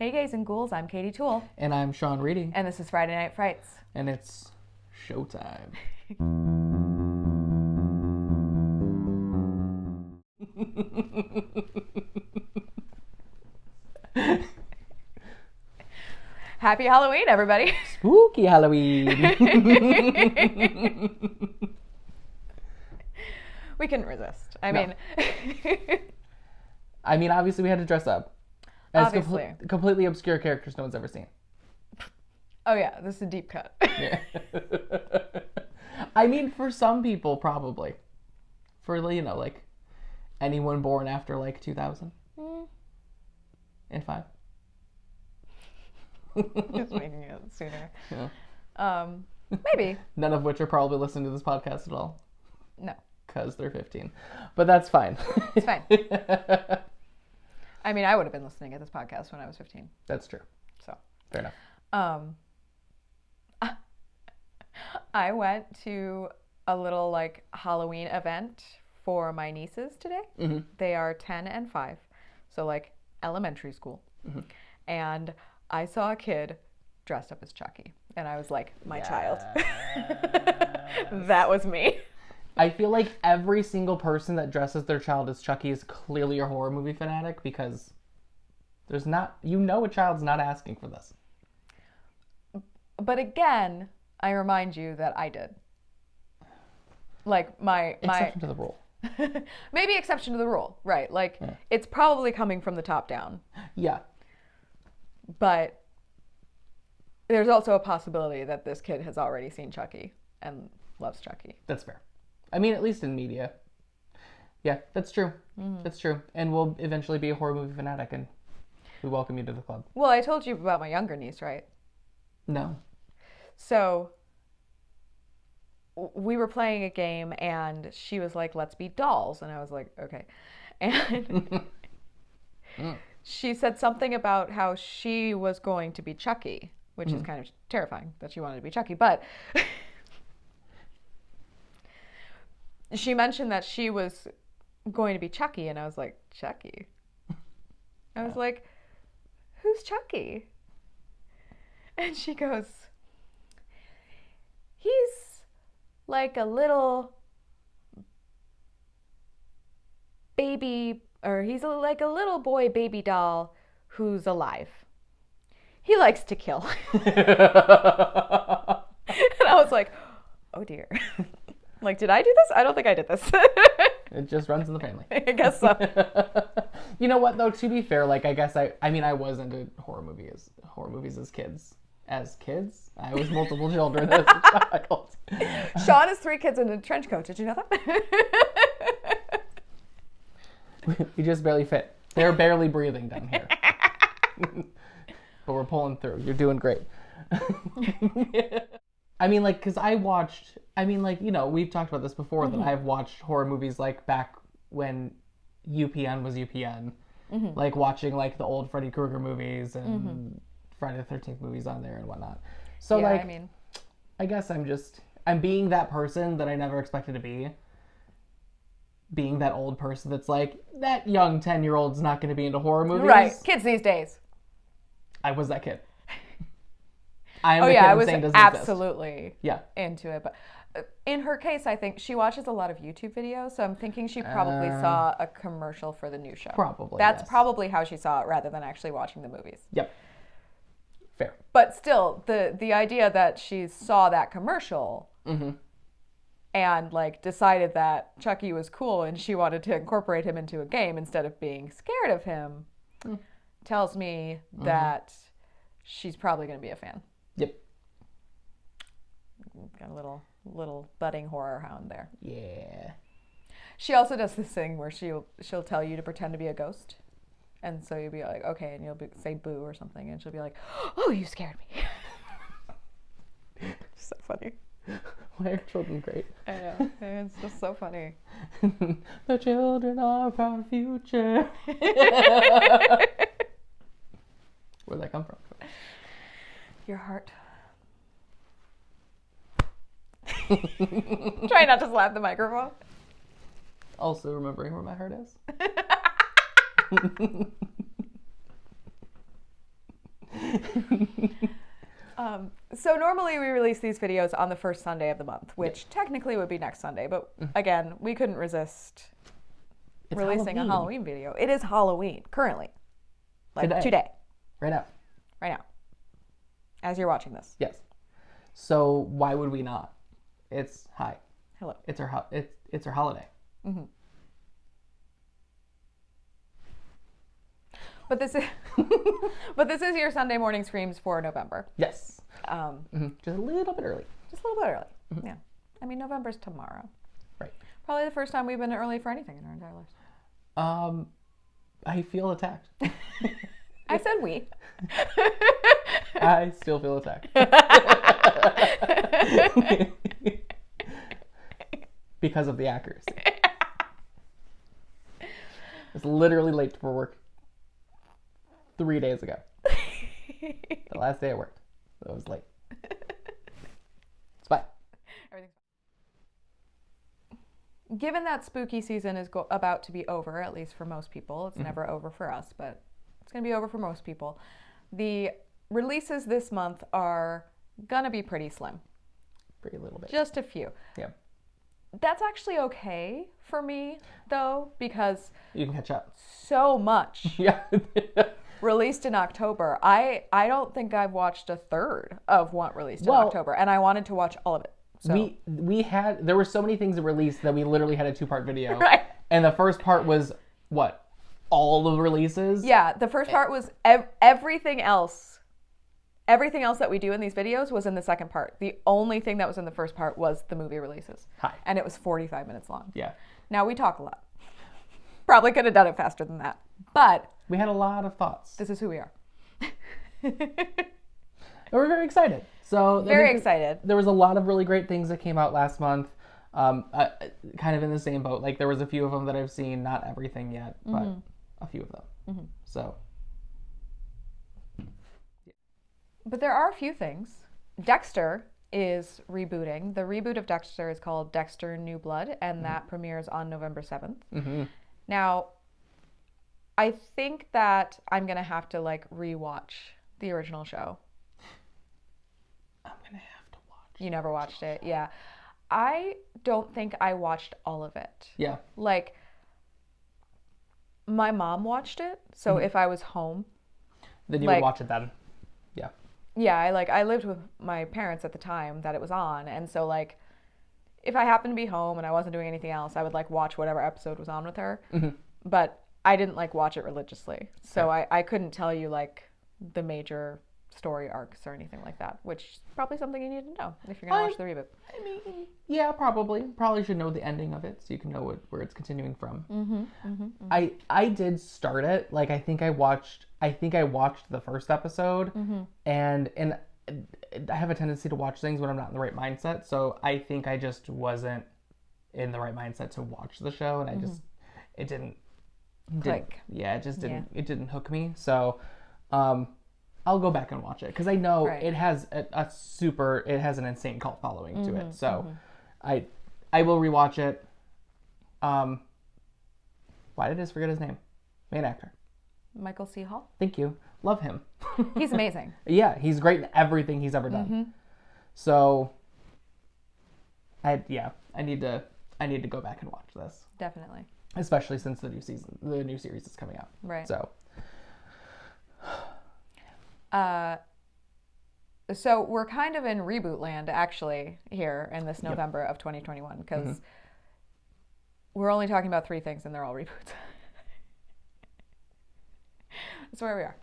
Hey guys and ghouls, I'm Katie Toole. And I'm Sean Reading. And this is Friday Night Frights. And it's showtime. Happy Halloween, everybody. Spooky Halloween. We couldn't resist. I mean, obviously we had to dress up. As obviously. Completely obscure characters no one's ever seen. Oh yeah, this is a deep cut. Yeah. I mean, for some people, probably. For, like, anyone born after, 2000. And 5. Just making it sooner. Yeah. Maybe. None of which are probably listening to this podcast at all. No. Because they're 15. But that's fine. It's fine. I mean, I would have been listening at this podcast when I was 15. That's true. So. Fair enough. I went to a little, Halloween event for my nieces today. Mm-hmm. They are 10 and 5. So, elementary school. Mm-hmm. And I saw a kid dressed up as Chucky. And I was like, my child. That was me. I feel like every single person that dresses their child as Chucky is clearly a horror movie fanatic because there's not, a child's not asking for this. But again, I remind you that I did. Exception to the rule. Maybe exception to the rule, right? It's probably coming from the top down. Yeah. But there's also a possibility that this kid has already seen Chucky and loves Chucky. That's fair. I mean, at least in media. Yeah, that's true. Mm-hmm. That's true. And we'll eventually be a horror movie fanatic, and we welcome you to the club. Well, I told you about my younger niece, right? No. So we were playing a game, and she was like, let's be dolls. And I was like, okay. And she said something about how she was going to be Chucky, which is kind of terrifying that she wanted to be Chucky. But she mentioned that she was going to be Chucky, and I was like, Chucky? I was like, who's Chucky? And she goes, he's like a little baby, or he's like a little boy baby doll who's alive. He likes to kill. And I was like, oh dear. Did I do this? I don't think I did this. It just runs in the family. I guess so. You know what, though? To be fair, I guess I was into horror movies as kids. As kids? I was multiple children as a child. Sean has 3 kids in a trench coat. Did you know that? We just barely fit. They're barely breathing down here. But we're pulling through. You're doing great. I mean, because I watched... we've talked about this before, that I've watched horror movies, back when UPN was UPN. Mm-hmm. Watching, the old Freddy Krueger movies and Friday the 13th movies on there and whatnot. So, yeah, I guess I'm being that person that I never expected to be. Being that old person that's that young 10-year-old's not going to be into horror movies. Right. Kids these days. I was that kid. I am oh, the yeah, kid I was saying doesn't absolutely exist. into it. But in her case, I think she watches a lot of YouTube videos, so I'm thinking she probably saw a commercial for the new show. Probably, That's yes. probably how she saw it rather than actually watching the movies. Yep. Fair. But still, the idea that she saw that commercial and decided that Chucky was cool and she wanted to incorporate him into a game instead of being scared of him tells me that she's probably going to be a fan. Yep. Got a little budding horror hound there. Yeah. She also does this thing where she'll tell you to pretend to be a ghost. And so you'll be like, okay, and you'll say boo or something, and she'll be like, oh, you scared me. It's so funny. Why are children great? I know. It's just so funny. The children are our future. Where'd that come from? Your heart. Try not to slap the microphone. Also remembering where my heart is. So normally we release these videos on the first Sunday of the month, which technically would be next Sunday, but again, we couldn't resist releasing a Halloween video. It is Halloween currently, like today, right now, as you're watching this. Yes. So why would we not? It's hello. It's our holiday. Mm-hmm. But this is your Sunday morning screams for November. Yes. Just a little bit early. Mm-hmm. Yeah. I mean, November's tomorrow. Right. Probably the first time we've been early for anything in our entire lives. I feel attacked. I said we. I still feel attacked. Because of the accuracy. It's literally late for work 3 days ago. The last day I worked. So it was late. It's fine. Everything's fine. Given that spooky season is about to be over, at least for most people, it's never over for us, but it's going to be over for most people. The releases this month are going to be pretty slim. Pretty little bit. Just a few. Yeah. That's actually okay for me, though, because you can catch up. So much. Yeah. Released in October. I don't think I've watched a third of what released in October, and I wanted to watch all of it. So. There were so many things that released that we literally had a 2-part video. Right. And the first part was what? All the releases? Yeah, the first part was everything else. Everything else that we do in these videos was in the second part. The only thing that was in the first part was the movie releases. And it was 45 minutes long. Yeah. Now we talk a lot. Probably could have done it faster than that. But we had a lot of thoughts. This is who we are. And we're very excited. So very excited. There was a lot of really great things that came out last month. Kind of in the same boat. Like there was a few of them that I've seen, not everything yet, but a few of them. Mm-hmm. So. But there are a few things. Dexter is rebooting. The reboot of Dexter is called Dexter New Blood, and that premieres on November 7th. Mm-hmm. Now, I think that I'm going to have to rewatch the original show. I'm going to have to watch. You never watched it? Yeah. I don't think I watched all of it. Yeah. My mom watched it, so if I was home. Then you would watch it then. Yeah. Yeah, I lived with my parents at the time that it was on, and so if I happened to be home and I wasn't doing anything else, I would watch whatever episode was on with her. Mm-hmm. But I didn't watch it religiously, so I couldn't tell you the major story arcs or anything like that, which is probably something you need to know if you're gonna watch the reboot. I mean, yeah, probably should know the ending of it so you can know where it's continuing from. Mm-hmm, mm-hmm, mm-hmm. I did start it. I think I watched the first episode, and I have a tendency to watch things when I'm not in the right mindset. So I think I just wasn't in the right mindset to watch the show, and it didn't click. Yeah, it didn't hook me. So, I'll go back and watch it because I know it has it has an insane cult following to it. So, I will rewatch it. Why did I just forget his name? Main actor. Michael C. Hall. Thank you. Love him. He's amazing. Yeah, he's great in everything he's ever done. Mm-hmm. So, I need to go back and watch this. Definitely. Especially since the new series is coming out. Right. So. So we're kind of in reboot land actually here in this November of 2021 because we're only talking about 3 things and they're all reboots. That's where we are.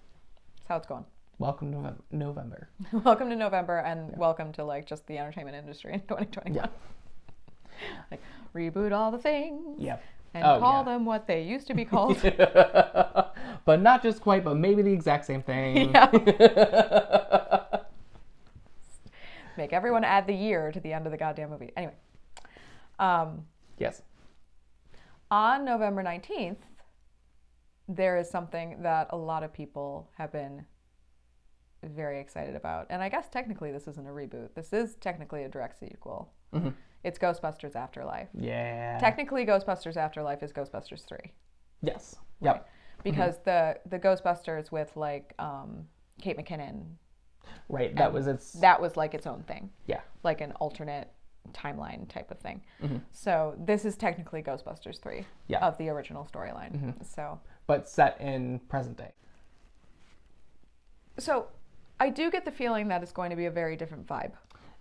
That's how it's going. Welcome to November. Welcome to November and welcome to just the entertainment industry in 2021. Yeah. Reboot all the things. Yep. And call them what they used to be called. But not just quite, but maybe the exact same thing. Yeah. Make everyone add the year to the end of the goddamn movie. Anyway. Yes. On November 19th, there is something that a lot of people have been very excited about. And I guess technically this isn't a reboot. This is technically a direct sequel. Mm-hmm. It's Ghostbusters Afterlife. Yeah. Technically, Ghostbusters Afterlife is Ghostbusters 3. Yes. Yep. Right? Because the Ghostbusters with Kate McKinnon. Right. That was like its own thing. Yeah. Like an alternate timeline type of thing. Mm-hmm. So this is technically Ghostbusters 3 of the original storyline. Mm-hmm. So, but set in present day. So I do get the feeling that it's going to be a very different vibe.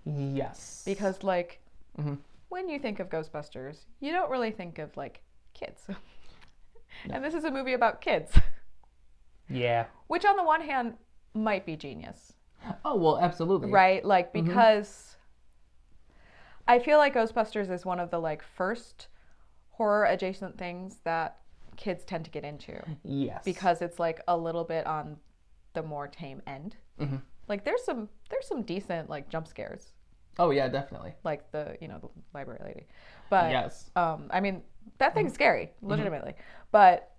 Yes. Because like when you think of Ghostbusters, you don't really think of like kids. No. And this is a movie about kids. Yeah. Which on the one hand might be genius. Oh, well, absolutely. Right? Like because I feel like Ghostbusters is one of the like first horror adjacent things that kids tend to get into. Yes. Because it's like a little bit on the more tame end. Mm-hmm. Like there's some decent like jump scares. Oh yeah, definitely. Like the library lady. But yes. I mean that thing's scary, legitimately. But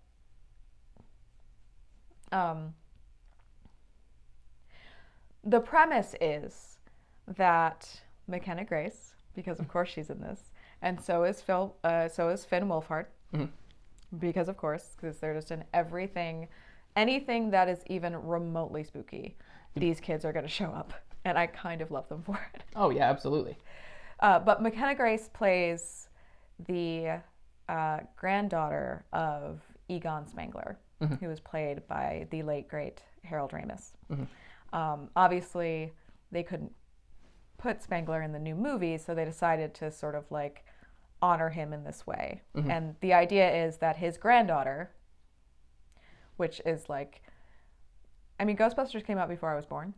the premise is that Mckenna Grace, because of course she's in this, and so is Finn Wolfhard, because of course, because they're just in anything that is even remotely spooky, these kids are going to show up, and I kind of love them for it. Oh yeah, absolutely. But Mckenna Grace plays the granddaughter of Egon Spengler, who was played by the late great Harold Ramis. Obviously, they couldn't put Spengler in the new movie, so they decided to sort of like honor him in this way. And the idea is that his granddaughter, which is like, I mean, Ghostbusters came out before I was born,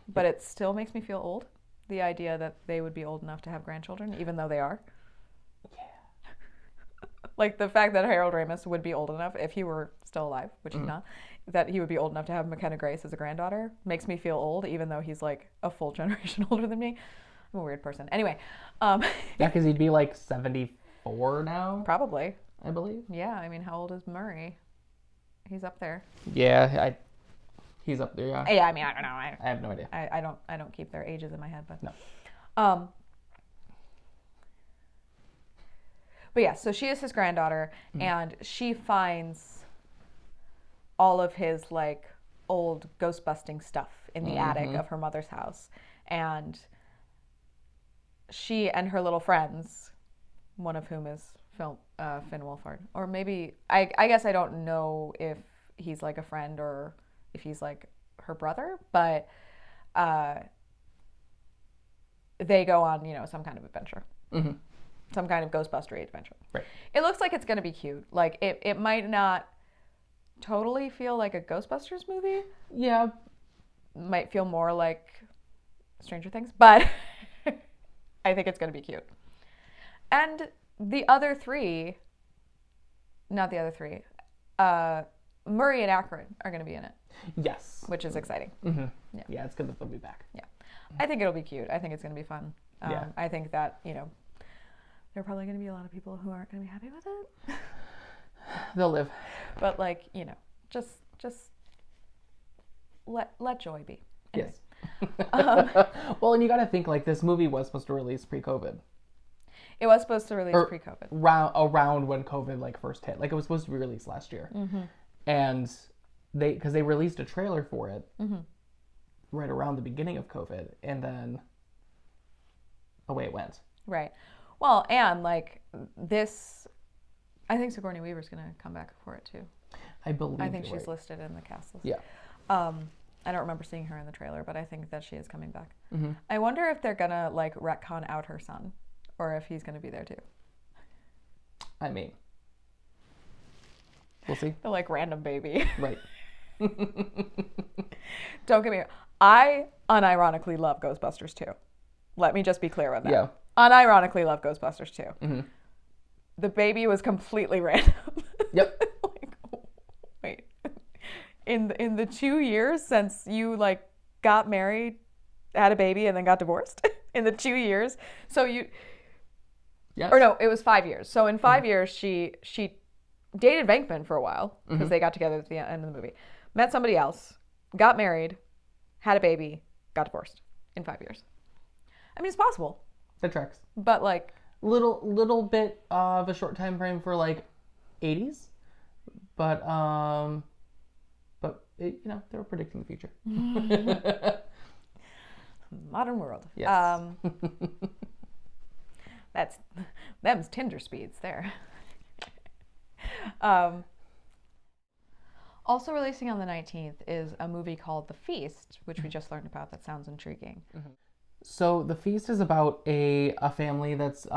but it still makes me feel old. The idea that they would be old enough to have grandchildren, even though they are. Yeah. Like the fact that Harold Ramis would be old enough, if he were still alive, which he's not, that he would be old enough to have Mckenna Grace as a granddaughter makes me feel old, even though he's like a full generation older than me. I'm a weird person. Anyway. Yeah, because he'd be like 74 now. Probably. I believe. Yeah, I mean, how old is Murray? He's up there. Yeah, he's up there, yeah. Yeah, I mean, I don't know. I have no idea. I don't keep their ages in my head, but no. But yeah, so she is his granddaughter, and she finds all of his like old ghost busting stuff in the attic of her mother's house, and she and her little friends, one of whom is Finn Wolfhard, or maybe I guess I don't know if he's like a friend or if he's like her brother, but they go on some kind of adventure. Some kind of Ghostbustery adventure. Right. It looks like it's going to be cute. Like, it might not totally feel like a Ghostbusters movie. Yeah. Might feel more like Stranger Things, but I think it's going to be cute. And the other three, not the other three, Murray and Ackroyd are going to be in it. Yes. Which is exciting. Yeah, it's good that they'll be back. Yeah. I think it'll be cute. I think it's going to be fun. Yeah. I think that, there are probably going to be a lot of people who aren't going to be happy with it. They'll live. But like, just let joy be. Anyway. Yes. Well, and you got to think like this movie was supposed to release pre-COVID. It was supposed to release pre-COVID. Around when COVID like first hit. Like it was supposed to be released last year. And because they released a trailer for it right around the beginning of COVID, and then away it went. Right. Well, and like this, I think Sigourney Weaver's going to come back for it too. I believe. I think she's listed in the cast list. Yeah. I don't remember seeing her in the trailer, but I think that she is coming back. I wonder if they're going to like retcon out her son, or if he's going to be there too. I mean, we'll see. The like random baby. Right. Don't get me. I unironically love Ghostbusters 2. Let me just be clear with that. Yeah. Unironically love Ghostbusters 2. The baby was completely random. Yep. Like, wait. In the 2 years since you like got married, had a baby, and then got divorced, in the 2 years, so you. Yes. Or no, it was 5 years. So in 5 years, she dated Venkman for a while because they got together at the end of the movie, met somebody else, got married, had a baby, got divorced in 5 years. I mean, it's possible. That tracks. But like little bit of a short time frame for like 80s, but they were predicting the future. Modern world. Yes. That's them's Tinder speeds there. Also releasing on the 19th is a movie called The Feast, which we just learned about. That sounds intriguing. So The Feast is about a family that's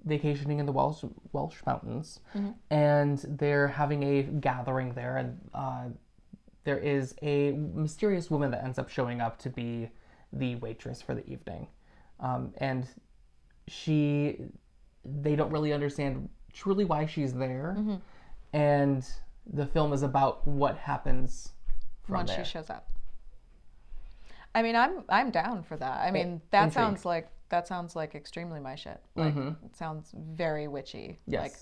vacationing in the Welsh mountains, and they're having a gathering there, and there is a mysterious woman that ends up showing up to be the waitress for the evening, and they don't really understand truly why she's there, and the film is about what happens once she shows up. I mean, I'm down for that. I mean, that sounds like extremely my shit. Like, it sounds very witchy. Yes. Like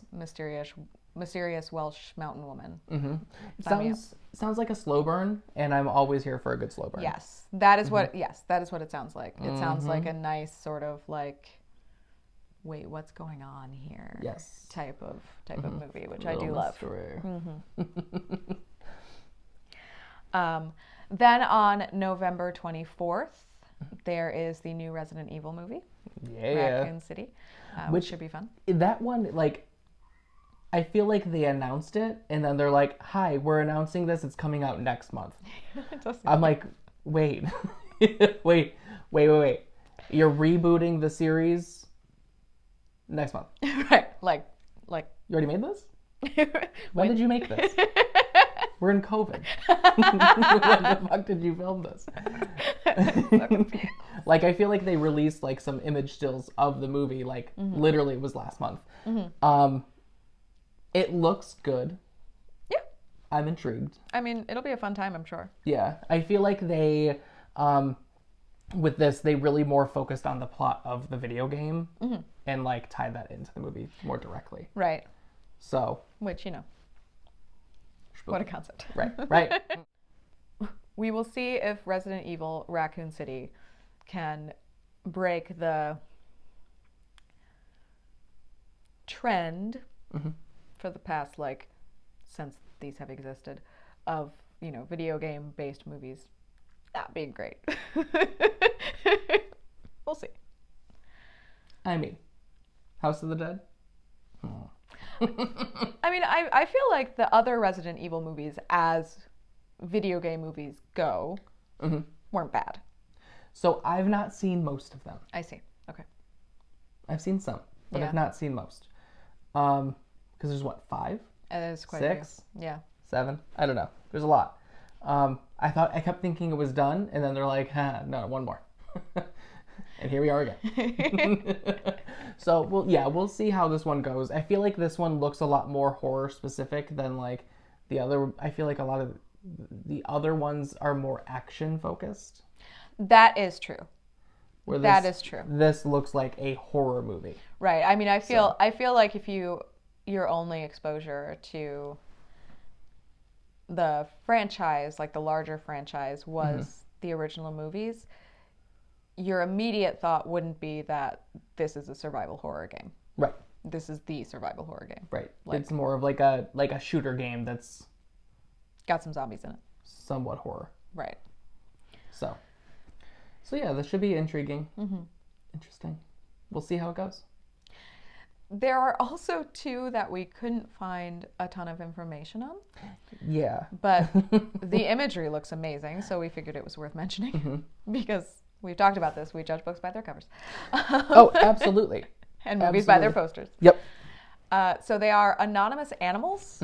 mysterious Welsh mountain woman. Sounds like a slow burn, and I'm always here for a good slow burn. Yes, that is what. Yes, that is what it sounds like. It sounds like a nice sort of like, wait, what's going on here? Yes. Type of movie, which I do love. Then on November 24th, there is the new Resident Evil movie, Raccoon City, which should be fun. That one, like, I feel like they announced it, and then they're like, "Hi, we're announcing this. It's coming out next month." I'm like, wait, wait. You're rebooting the series next month, right? Like. You already made this? When did you make this? We're in COVID. When the fuck did you film this? Like, I feel like they released like some image stills of the movie, like literally it was last month. It looks good. Yeah. I'm intrigued. I mean, it'll be a fun time, I'm sure. Yeah. I feel like they, with this, they really more focused on the plot of the video game and like tied that into the movie more directly. Right. So. Which, what a concept. Right. We will see if Resident Evil Raccoon City can break the trend for the past, like, since these have existed, of, video game based movies not being great. We'll see. I mean, House of the Dead? I mean, I feel like the other Resident Evil movies, as video game movies go, weren't bad. So I've not seen most of them. I see. Okay. I've seen some, but I've not seen most. Because there's what, 5? There's quite 6? a few. Yeah. 7? I don't know. There's a lot. I kept thinking it was done, and then they're like, no, one more. And here we are again. So, we'll see how this one goes. I feel like this one looks a lot more horror specific than like the other. I feel like a lot of the other ones are more action focused. That is true. That is true. This looks like a horror movie. Right. I mean, I feel like if your only exposure to the franchise, like the larger franchise, was the original movies, your immediate thought wouldn't be that this is a survival horror game. Right. This is the survival horror game. Right. Like, it's more of like a shooter game that's got some zombies in it. Somewhat horror. Right. So yeah, this should be intriguing. Interesting. We'll see how it goes. There are also 2 that we couldn't find a ton of information on. Yeah. But the imagery looks amazing, so we figured it was worth mentioning because we've talked about this. We judge books by their covers. Oh, absolutely. And movies by their posters. Yep. So they are Anonymous Animals,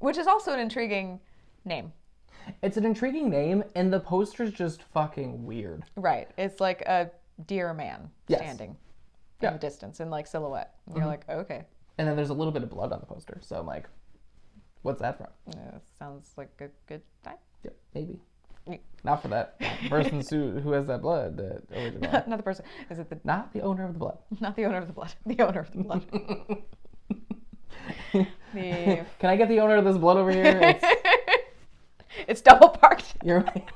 which is also an intriguing name. It's an intriguing name, and the poster's just fucking weird. Right. It's like a deer man standing in the distance in like silhouette. And you're like, okay. And then there's a little bit of blood on the poster, so I'm like, what's that from? Sounds like a good time. Yep, maybe. Not for that person who has that blood. Originally. Not the person. Is it not the owner of the blood? Not the owner of the blood. The owner of the blood. Can I get the owner of this blood over here? It's double parked. You're right.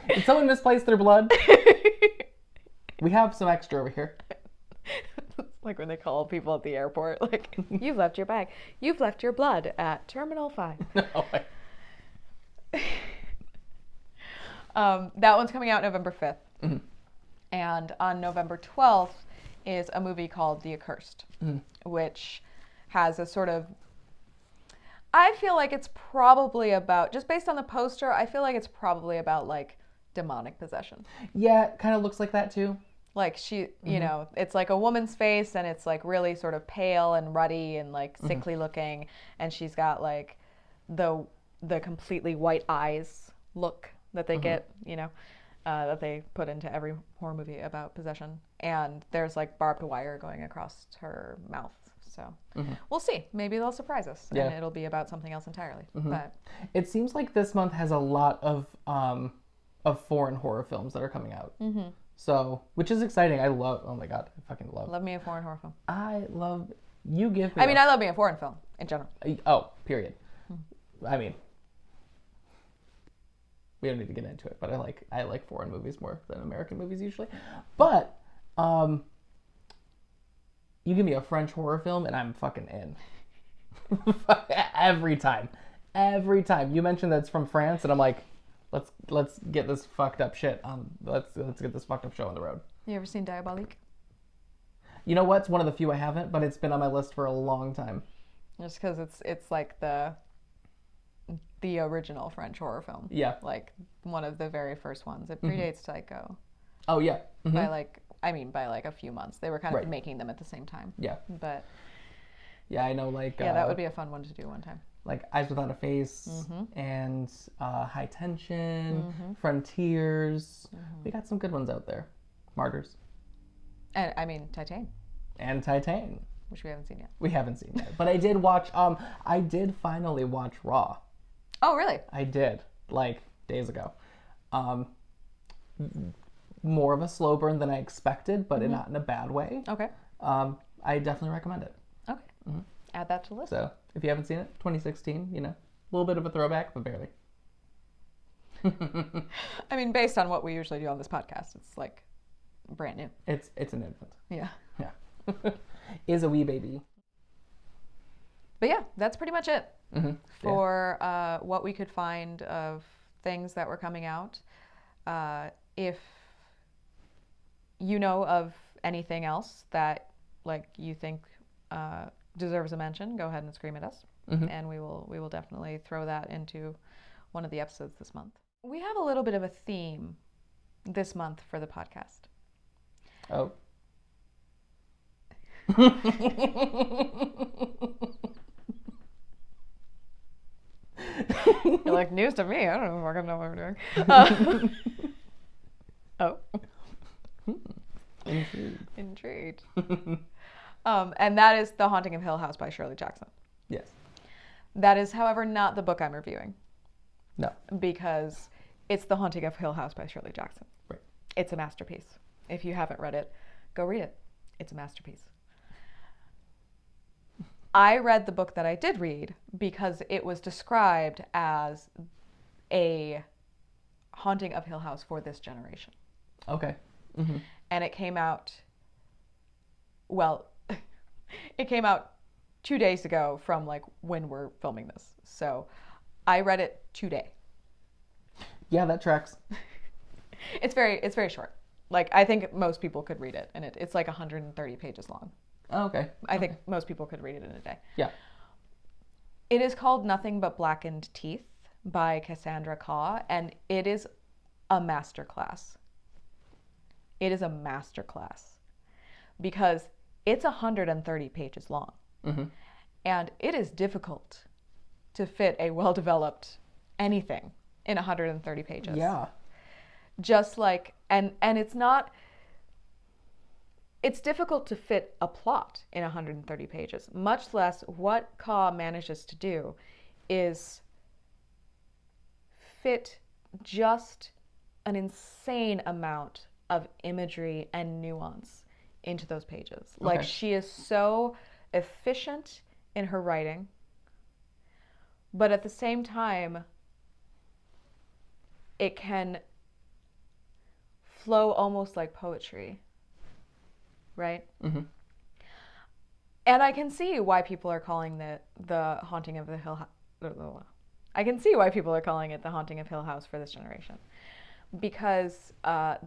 Did someone misplace their blood? We have some extra over here. Like when they call people at the airport, like, you've left your bag. You've left your blood at Terminal 5. No. That one's coming out November 5th. And on November 12th is a movie called The Accursed, which has a sort of... I feel like it's probably about, just based on the poster, I feel like it's probably about, like, demonic possession. Yeah, kind of looks like that too. Like she, you know, it's like a woman's face and it's like really sort of pale and ruddy and like sickly looking. And she's got like the completely white eyes look that they get, you know, that they put into every horror movie about possession. And there's like barbed wire going across her mouth. So we'll see. Maybe they'll surprise us and it'll be about something else entirely. But it seems like this month has a lot of foreign horror films that are coming out. So, which is exciting. I love, oh my God, I fucking love. Love me a foreign horror film. I love, you give me. I mean, I love me a foreign film in general. Oh, period. I mean, we don't need to get into it, but I like foreign movies more than American movies usually. But, you give me a French horror film and I'm fucking in. Every time. You mentioned that it's from France and I'm like, let's get this fucked up shit on. Let's get this fucked up show on the road. You ever seen Diabolique? You know what? It's one of the few I haven't, but it's been on my list for a long time. Just because it's like the original French horror film. Yeah. Like one of the very first ones. It predates Psycho. Oh yeah. By like a few months. They were kind of making them at the same time. Yeah. But yeah, I know like that would be a fun one to do one time. Like Eyes Without a Face and High Tension, Frontiers. We got some good ones out there. Martyrs. And I mean Titane. And Titane. Which we haven't seen yet. We haven't seen yet. But I did watch, I did finally watch Raw. Oh, really? I did, like, days ago. More of a slow burn than I expected, but not in a bad way. Okay. I definitely recommend it. Okay. Add that to the list. So, if you haven't seen it, 2016, you know, a little bit of a throwback, but barely. I mean, based on what we usually do on this podcast, it's like brand new. It's an infant. Yeah. Yeah. Is a wee baby. But yeah, that's pretty much it for what we could find of things that were coming out. If you know of anything else that like you think deserves a mention, go ahead and scream at us, and we will definitely throw that into one of the episodes this month. We have a little bit of a theme this month for the podcast. Oh. You're like, news to me. I don't fucking know what we're doing. Oh. Intrigued. And that is The Haunting of Hill House by Shirley Jackson. Yes. That is, however, not the book I'm reviewing. No. Because it's The Haunting of Hill House by Shirley Jackson. Right. It's a masterpiece. If you haven't read it, go read it. It's a masterpiece. I read the book that I did read because it was described as a haunting of Hill House for this generation. Okay. And it came out, well, it came out 2 days ago from like when we're filming this. So I read it today. Yeah, that tracks. It's very short. Like I think most people could read it, and it's like 130 pages long. Oh, okay. I think most people could read it in a day. Yeah. It is called Nothing But Blackened Teeth by Cassandra Khaw, and it is a masterclass. It is a masterclass because it's 130 pages long. And it is difficult to fit a well-developed anything in 130 pages. Yeah. Just like, and it's not... It's difficult to fit a plot in 130 pages, much less what Khaw manages to do is fit just an insane amount of imagery and nuance into those pages. Okay. Like she is so efficient in her writing, but at the same time, it can flow almost like poetry. Right? And I can see why people are calling the Haunting of the Hill House. I can see why people are calling it the Haunting of Hill House for this generation. Because the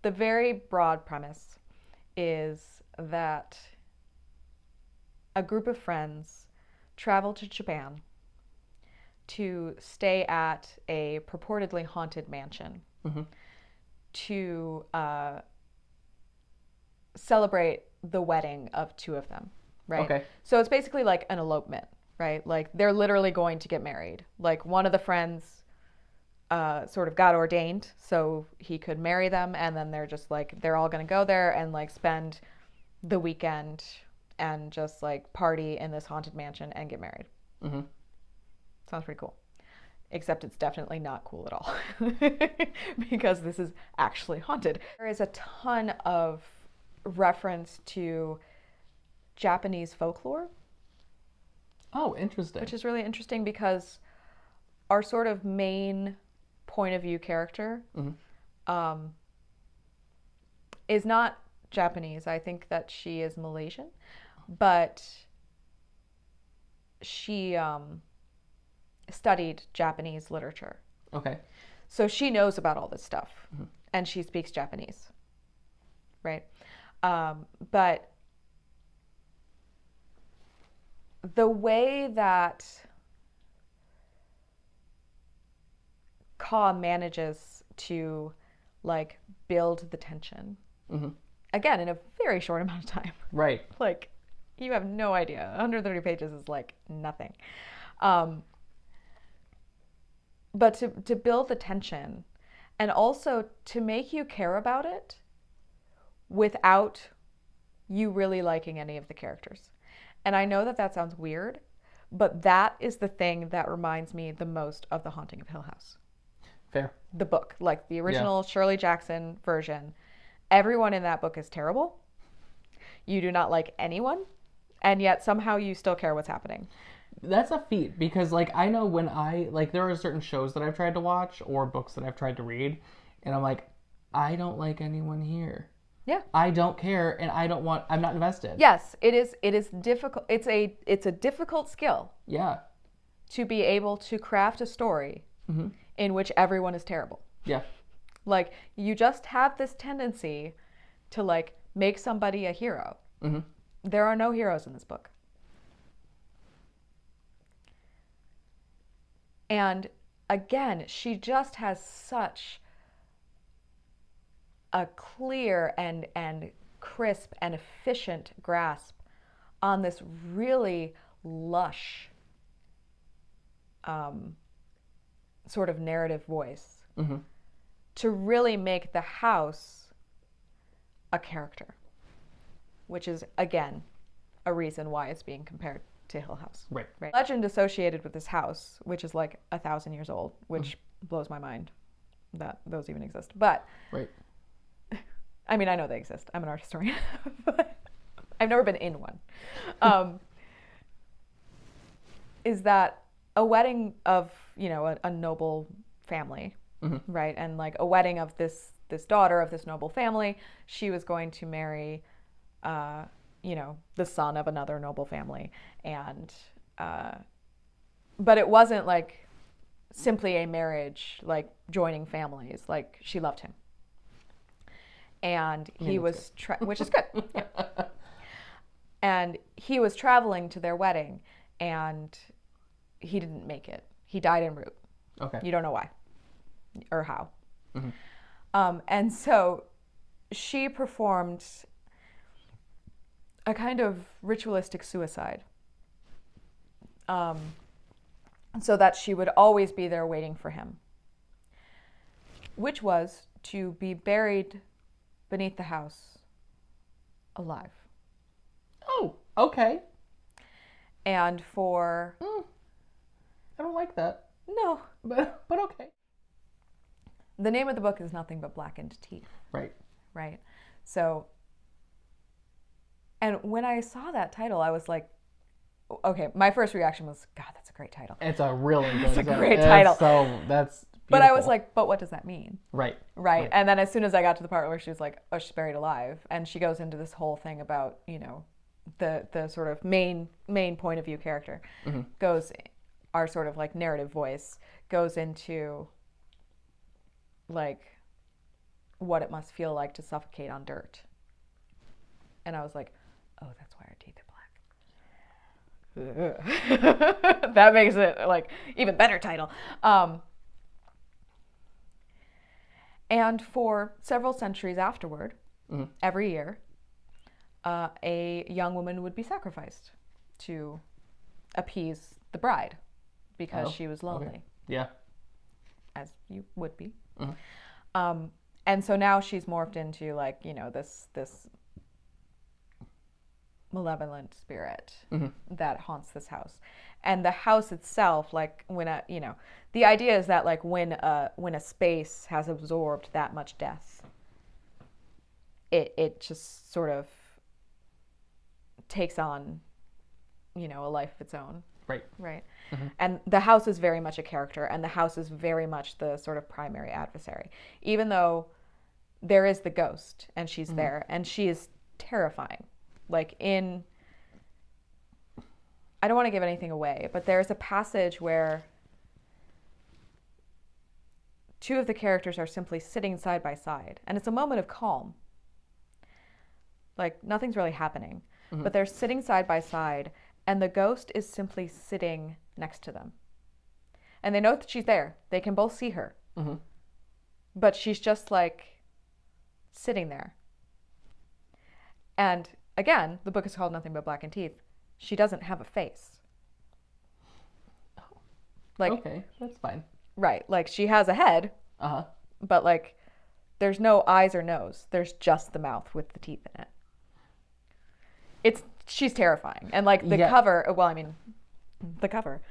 very broad premise is that a group of friends travel to Japan to stay at a purportedly haunted mansion to celebrate the wedding of two of them, right? Okay. So it's basically like an elopement, right? Like they're literally going to get married. Like one of the friends sort of got ordained so he could marry them, and then they're just like, they're all going to go there and like spend the weekend and just like party in this haunted mansion and get married. Sounds pretty cool. Except it's definitely not cool at all because this is actually haunted. There is a ton of reference to Japanese folklore. Oh, interesting. Which is really interesting because our sort of main point of view character is not Japanese. I think that she is Malaysian, but she studied Japanese literature. Okay. So she knows about all this stuff and she speaks Japanese, right? But the way that Khaw manages to like build the tension, again, in a very short amount of time. Right. Like, you have no idea. 130 pages is like nothing. But to build the tension and also to make you care about it without you really liking any of the characters. And I know that that sounds weird, but that is the thing that reminds me the most of The Haunting of Hill House. Fair. The book, like the original Shirley Jackson version. Everyone in that book is terrible. You do not like anyone, and yet somehow you still care what's happening. That's a feat because, like, I know when there are certain shows that I've tried to watch or books that I've tried to read, and I'm like, I don't like anyone here. Yeah. I don't care, and I'm not invested. Yes, it is difficult. It's a difficult skill. Yeah. To be able to craft a story in which everyone is terrible. Yeah. Like, you just have this tendency to, like, make somebody a hero. There are no heroes in this book. And again, she just has such a clear and crisp and efficient grasp on this really lush sort of narrative voice to really make the house a character, which is, again, a reason why it's being compared to Hill House. Right. Legend associated with this house, which is like 1,000 years old, which blows my mind that those even exist. But right. I mean, I know they exist. I'm an art historian, but I've never been in one. Is that a wedding of, you know, a noble family, right? And like a wedding of this daughter of this noble family, she was going to marry, you know, the son of another noble family. And, but it wasn't like simply a marriage, like joining families, like she loved him. And he was, which is good. Yeah. And he was traveling to their wedding and he didn't make it. He died en route. Okay. You don't know why or how. And so she performed a kind of ritualistic suicide, so that she would always be there waiting for him, which was to be buried beneath the house alive. Oh, okay. And for... I don't like that. No. But okay. The name of the book is nothing but Blackened Teeth. Right. Right. So... And when I saw that title, I was like, okay, my first reaction was, God, that's a great title. It's a really good It's a great title. So that's beautiful. But I was like, but what does that mean? Right. Right. And then as soon as I got to the part where she was like, oh, she's buried alive. And she goes into this whole thing about, you know, the sort of main point of view character, our sort of like narrative voice goes into like what it must feel like to suffocate on dirt. And I was like, oh, that's why our teeth are black. That makes it like even better title. And for several centuries afterward, every year, a young woman would be sacrificed to appease the bride because she was lonely. Okay. Yeah. As you would be. And so now she's morphed into like, you know, this malevolent spirit that haunts this house. And the house itself, like when the idea is that like when a space has absorbed that much death, it just sort of takes on, you know, a life of its own. Right. And the house is very much a character, and the house is very much the sort of primary adversary. Even though there is the ghost, and she's there, and she is terrifying. Like I don't want to give anything away, but there's a passage where two of the characters are simply sitting side by side, and it's a moment of calm. Like nothing's really happening, but they're sitting side by side, and the ghost is simply sitting next to them. And they know that she's there. They can both see her. But she's just like sitting there. And again, the book is called Nothing But Blackened Teeth. She doesn't have a face. Like, okay, that's fine. Right. Like she has a head. But like there's no eyes or nose. There's just the mouth with the teeth in it. She's terrifying. And like the cover, well, I mean, the cover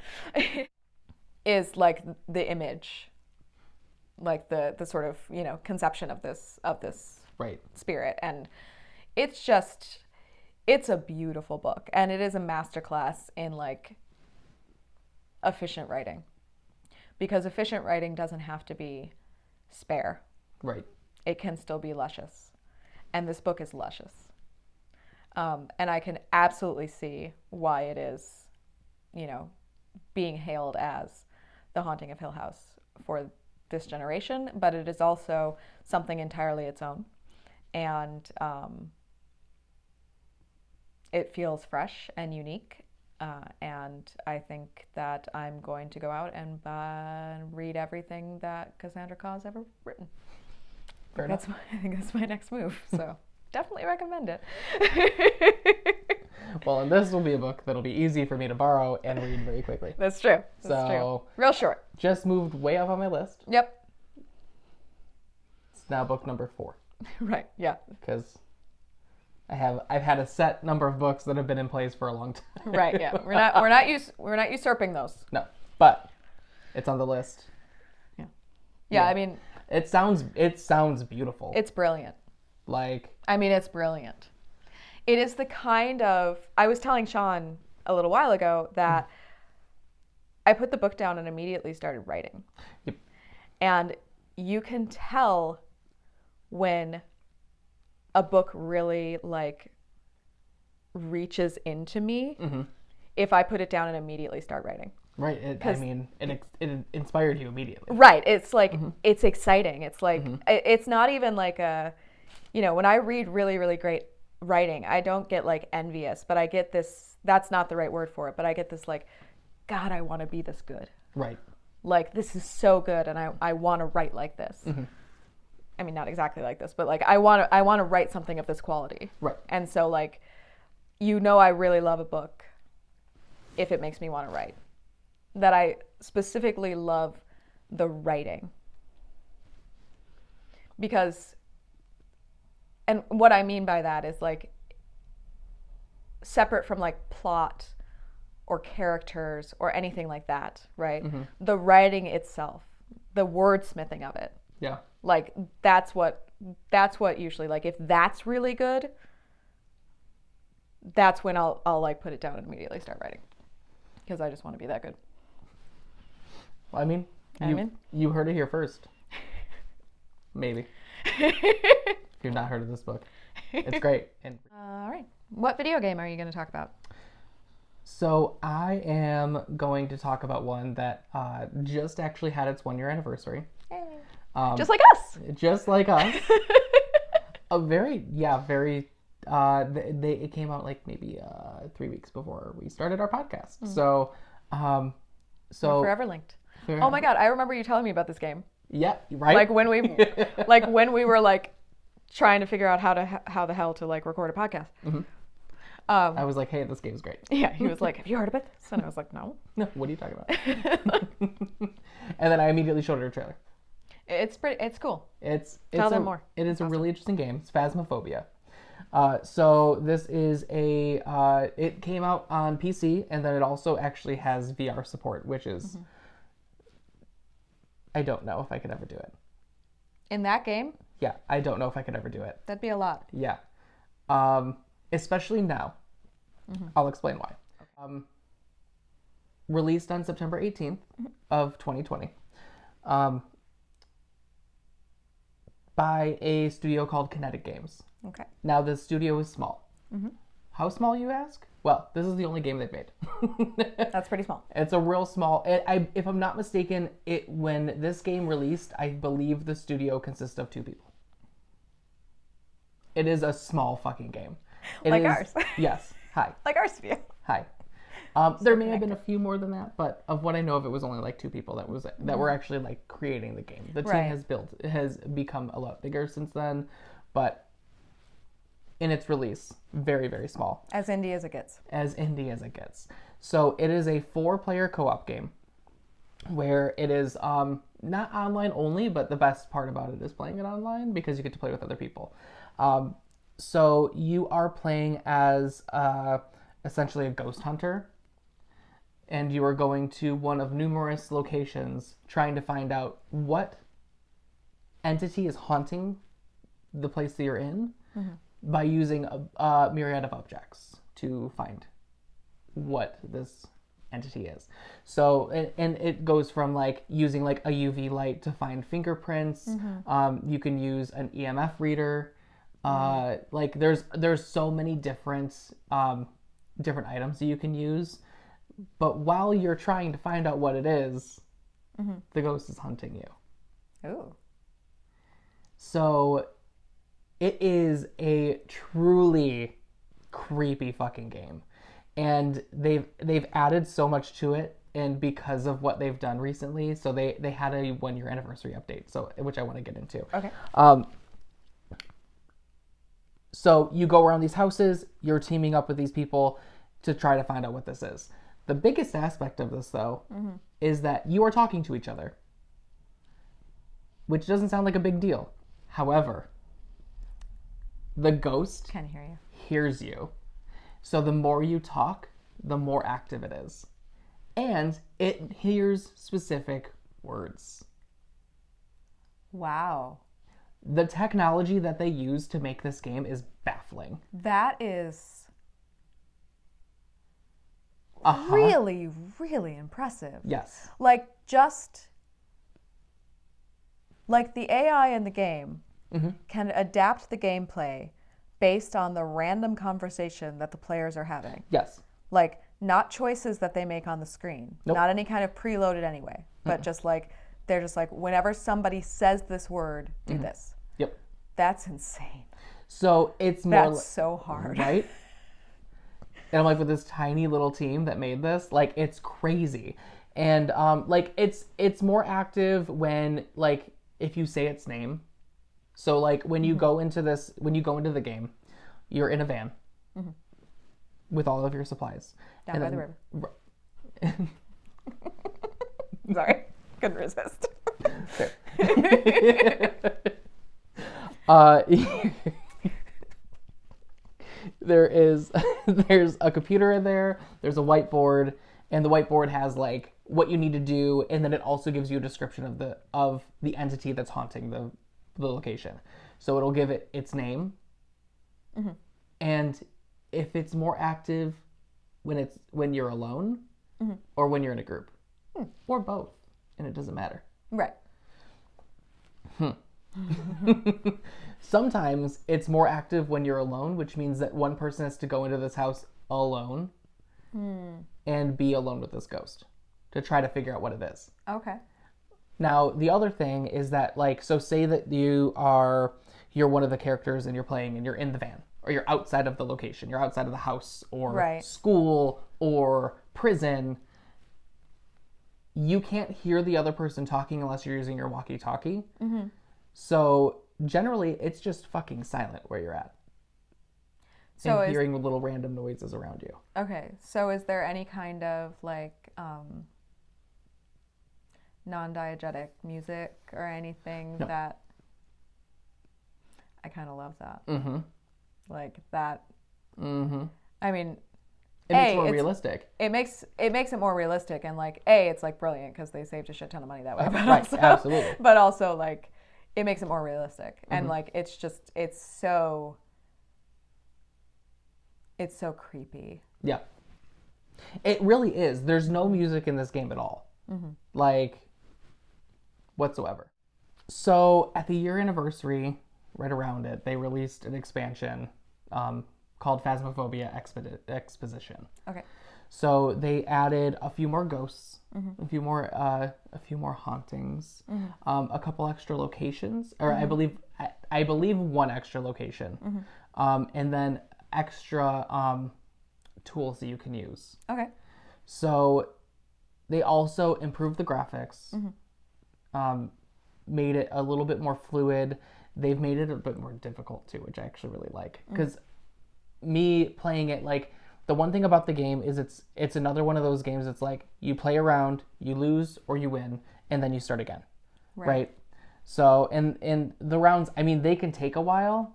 is like the image, like the sort of, you know, conception of this spirit. And it's a beautiful book, and it is a masterclass in like efficient writing, because efficient writing doesn't have to be spare. Right. It can still be luscious, and this book is luscious. And I can absolutely see why it is, you know, being hailed as the Haunting of Hill House for this generation, but it is also something entirely its own. And it feels fresh and unique. And I think that I'm going to go out and read everything that Cassandra Khaw has ever written. Fair enough. I think that's my next move. So definitely recommend it. Well, and this will be a book that'll be easy for me to borrow and read very quickly. That's true. That's true. Real short. Just moved way up on my list. Yep. It's now book number 4. Right. Yeah. Because I've had a set number of books that have been in place for a long time. Right. Yeah. We're not usurping those. No, but it's on the list. Yeah. I mean, it sounds beautiful. It's brilliant. It's brilliant. It is the kind of, I was telling Sean a little while ago that I put the book down and immediately started writing. Yep. And you can tell when a book really like reaches into me if I put it down and immediately start writing. Right. It inspired you immediately. Right. It's like, it's exciting. It's like, it's not even like when I read really, really great writing, I don't get like envious, but I get this, that's not the right word for it, but I get this like, God, I want to be this good. Right. Like, this is so good, and I want to write like this. I mean, not exactly like this, but like I want to write something of this quality. Right. And so like, I really love a book if it makes me want to write. That I specifically love the writing. Because, and what I mean by that is like, separate from like plot or characters or anything like that, right? The writing itself, the wordsmithing of it. Yeah. Like that's what usually, like if that's really good, that's when I'll like put it down and immediately start writing. Because I just want to be that good. Well, I mean, you heard it here first. Maybe. If you've not heard of this book. It's great. And all right. What video game are you going to talk about? So I am going to talk about one that just actually had its 1-year anniversary. Hey. Just like us. Just like us. It came out like maybe 3 weeks before we started our podcast. So We're forever linked. Oh my god, I remember you telling me about this game. Yeah, right. Like when we were like trying to figure out how the hell to like record a podcast. Mm-hmm. I was like, hey, this game's great. Yeah, he was like, have you heard of it? And I was like, no. No, what are you talking about? And then I immediately showed her a trailer. It's cool. Tell them more. It is a really interesting game. It's Phasmapobia. So this is it came out on PC, and then it also actually has VR support, which is, I don't know if I could ever do it. In that game? Yeah, I don't know if I could ever do it. That'd be a lot. Yeah. Especially now. I'll explain why. Released on September 18th of 2020. By a studio called Kinetic Games. Okay. Now, the studio is small. How small, you ask? Well, this is the only game they've made. That's pretty small. It's a real small... if I'm not mistaken, when this game released, I believe the studio consists of 2 people. It is a small fucking game. Ours. Yes. Hi. Like our studio. Hi. There may have been a few more than that, but of what I know of, it was only like 2 people that were actually like creating the game. The team has become a lot bigger since then, but in its release, very, very small. As indie as it gets. As indie as it gets. So it is a 4-player co-op game where it is not online only, but the best part about it is playing it online because you get to play with other people. So you are playing as essentially a ghost hunter, and you are going to one of numerous locations trying to find out what entity is haunting the place that you're in by using a myriad of objects to find what this entity is. So, and it goes from like using like a UV light to find fingerprints. You can use an EMF reader. Like there's so many different items that you can use, but while you're trying to find out what it is, the ghost is hunting you. Ooh. So it is a truly creepy fucking game, and they've added so much to it, and because of what they've done recently, so they had a 1-year anniversary update, so which I want to get into. Okay. So you go around these houses, you're teaming up with these people to try to find out what this is. The biggest aspect of this, though, is that you are talking to each other, which doesn't sound like a big deal. However, the ghost Can hear you. hears you. So the more you talk, the more active it is. And it hears specific words. Wow. The technology that they use to make this game is baffling. That is really, really impressive. Yes. Like the AI in the game can adapt the gameplay based on the random conversation that the players are having. Yes. Like, not choices that they make on the screen. Nope. Not any kind of preloaded anyway. But just like, they're just like, whenever somebody says this word, do this. Yep. That's insane. So it's more... That's so hard. Right? And I'm like, with this tiny little team that made this, like, it's crazy. And like, it's more active when, like, if you say its name. So like when you go into the game, you're in a van with all of your supplies. Down by the river. Sorry. Couldn't resist. There's a computer in there, there's a whiteboard, and the whiteboard has like what you need to do, and then it also gives you a description of the entity that's haunting the location. So it'll give it its name, and if it's more active when you're alone or when you're in a group or both, and it doesn't matter. Right. Sometimes it's more active when you're alone, which means that one person has to go into this house alone and be alone with this ghost to try to figure out what it is. Okay. Now, the other thing is that, like, so say that you're one of the characters and you're playing and you're in the van, or you're outside of the location, you're outside of the house or school or prison. You can't hear the other person talking unless you're using your walkie-talkie. Mm-hmm. So generally, it's just fucking silent where you're at. So and hearing little random noises around you. Okay, so is there any kind of like non-diegetic music or anything that... I kind of love that. Mm-hmm. Like that. Mm-hmm. I mean, it makes it more realistic. It makes it more realistic, and like it's like brilliant because they saved a shit ton of money that way. But right, also, absolutely. But also like it makes it more realistic, and like it's so creepy. Yeah, it really is. There's no music in this game at all, like whatsoever. So at the year anniversary, right around it, they released an expansion called Phasmapobia Exposition. Okay. So they added a few more ghosts, a few more hauntings, a couple extra locations, or I believe one extra location, and then extra tools that you can use. Okay. So they also improved the graphics, made it a little bit more fluid. They've made it a bit more difficult too, which I actually really like. Because me playing it, like, the one thing about the game is it's another one of those games that's like, you play around, you lose or you win, and then you start again. Right? So, and the rounds, I mean, they can take a while.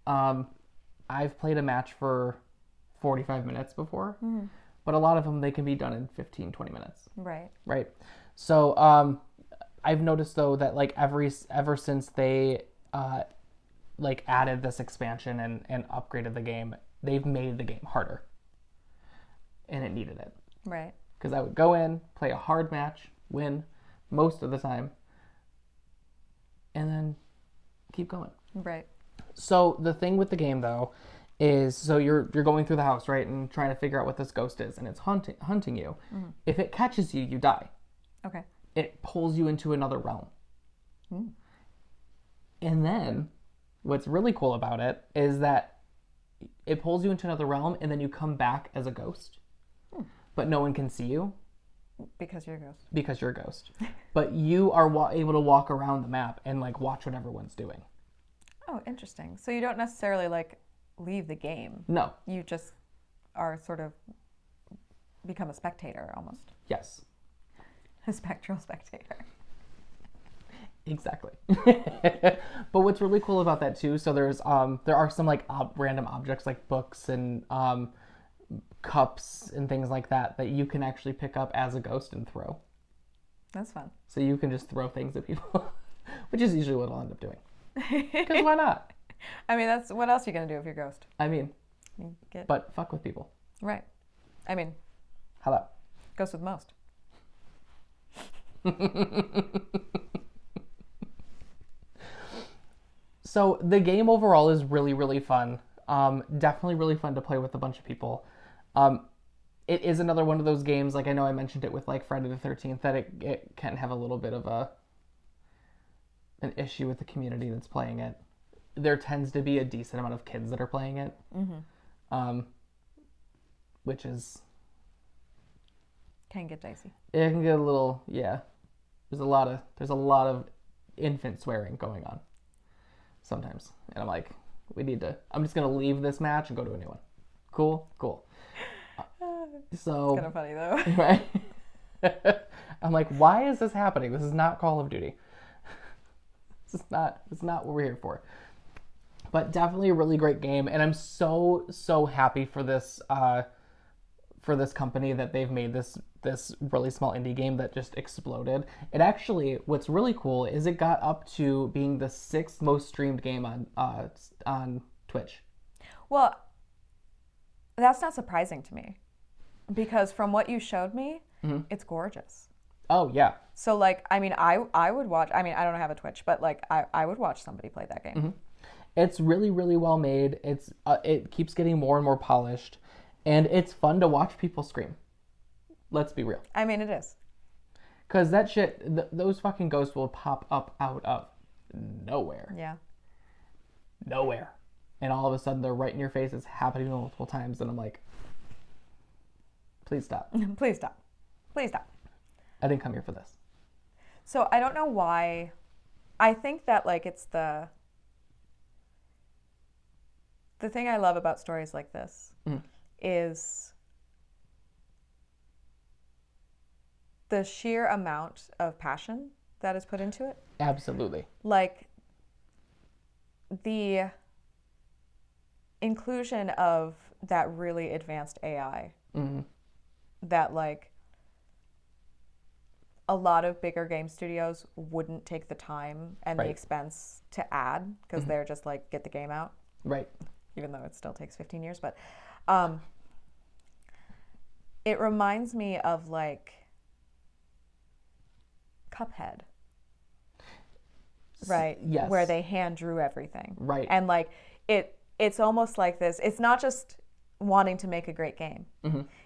I've played a match for 45 minutes before, but a lot of them, they can be done in 15, 20 minutes. Right? So, I've noticed though that like ever since they like added this expansion and upgraded the game, they've made the game harder, and it needed it. Right. Because I would go in, play a hard match, win most of the time, and then keep going. Right. So the thing with the game though is, so you're going through the house, right, and trying to figure out what this ghost is, and it's hunting you. If it catches you, you die. Okay. It pulls you into another realm. And then what's really cool about it is that it pulls you into another realm, and then you come back as a ghost. But no one can see you. Because you're a ghost. Because you're a ghost. But you are able to walk around the map and like watch what everyone's doing. Oh, interesting. So you don't necessarily like leave the game. No. You just are sort of become a spectator almost. Yes. A spectral spectator. Exactly. But what's really cool about that too, so there are some like random objects like books and cups and things like that you can actually pick up as a ghost and throw. That's fun. So you can just throw things at people, which is usually what I'll end up doing. Because why not? I mean, that's what else are you gonna do if you're a ghost? I mean, but fuck with people. Right. I mean, how about ghost with most? So the game overall is really, really fun. Definitely really fun to play with a bunch of people. It is another one of those games, like I know I mentioned it with like Friday the 13th, that it can have a little bit of an issue with the community that's playing it. There tends to be a decent amount of kids that are playing it, which is... Can get dicey. It can get a little, yeah. There's a lot of infant swearing going on sometimes. And I'm like, I'm just going to leave this match and go to a new one. Cool? Cool. So... It's kind of funny though. Right? I'm like, why is this happening? This is not Call of Duty. It's not what we're here for. But definitely a really great game, and I'm so happy for this company that they've made this really small indie game that just exploded. It actually, what's really cool is it got up to being the 6th most streamed game on Twitch. Well, that's not surprising to me, because from what you showed me, it's gorgeous. Oh yeah. So like, I mean, I would watch. I mean, I don't have a Twitch, but like, I would watch somebody play that game. Mm-hmm. It's really, really well made. It keeps getting more and more polished, and it's fun to watch people scream. Let's be real. I mean, it is. Because that shit, those fucking ghosts will pop up out of nowhere. Yeah. Nowhere. And all of a sudden they're right in your face. It's happening multiple times, and I'm like, please stop. Please stop. Please stop. I didn't come here for this. So I don't know why. I think that like it's the thing I love about stories like this is the sheer amount of passion that is put into it. Absolutely. Like the inclusion of that really advanced AI that like a lot of bigger game studios wouldn't take the time and the expense to add because they're just like, get the game out. Right. Even though it still takes 15 years. But it reminds me of like Cuphead. Right? Yes. Where they hand drew everything. Right. And like it's almost like this. It's not just wanting to make a great game.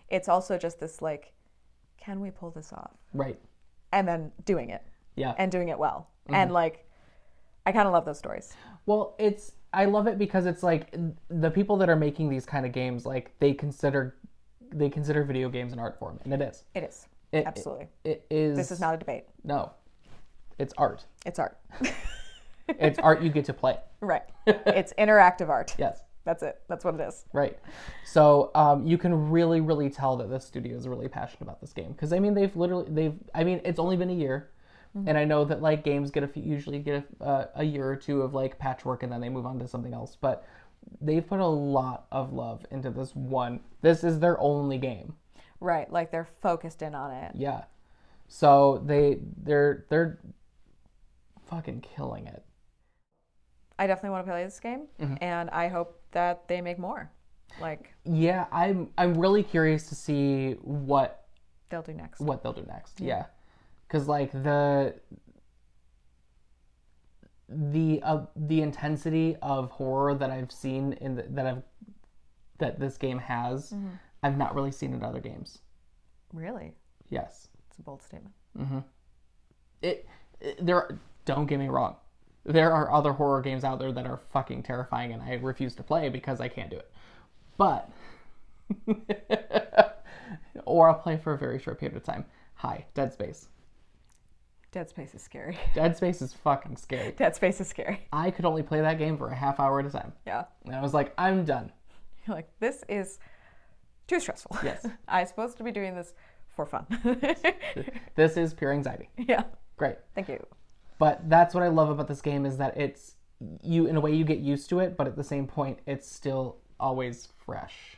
It's also just this like, can we pull this off? Right. And then doing it. Yeah. And doing it well. And like, I kind of love those stories. Well, I love it because it's like the people that are making these kind of games, like they consider video games an art form, and it is. It is. Absolutely. It is. This is not a debate. No. It's art. It's art. It's art you get to play. Right. It's interactive art. Yes. That's it. That's what it is. Right. So you can really, really tell that this studio is really passionate about this game. Because, I mean, it's only been a year. And I know that, like, games usually get a year or two of, like, patchwork and then they move on to something else. But they've put a lot of love into this one. This is their only game. Right. Like, they're focused in on it. Yeah. So they're fucking killing it. I definitely want to play this game, and I hope that they make more. Like, yeah, I'm really curious to see what they'll do next. Yeah, because like the intensity of horror that I've seen that this game has, I've not really seen in other games. Really? Yes. It's a bold statement. Don't get me wrong. There are other horror games out there that are fucking terrifying, and I refuse to play because I can't do it. But, or I'll play for a very short period of time. Hi, Dead Space. Dead Space is scary. Dead Space is fucking scary. Dead Space is scary. I could only play that game for a half hour at a time. Yeah. And I was like, I'm done. You're like, this is too stressful. Yes. I'm supposed to be doing this for fun. This is pure anxiety. Yeah. Great. Thank you. But that's what I love about this game is that it's, in a way you get used to it, but at the same point, it's still always fresh.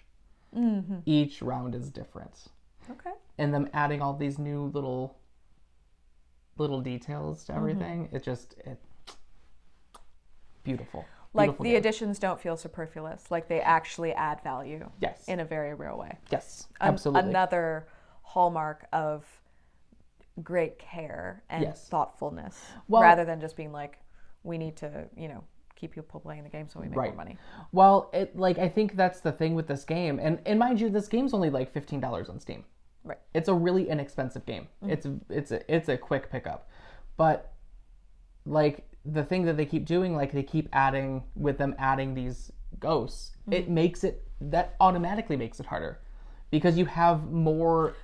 Each round is different. Okay. And them adding all these new little details to everything, beautiful. Like Beautiful the game. additions don't feel superfluous. Like they actually add value. Yes. In a very real way. Yes, absolutely. Another hallmark of great care and thoughtfulness, rather than just being like, we need to, keep people playing the game so we make more money. Well, I think that's the thing with this game, and mind you, this game's only like $15 on Steam. Right. It's a really inexpensive game. It's a quick pickup, but like the thing that they keep doing, like they keep adding these ghosts, that automatically makes it harder because you have more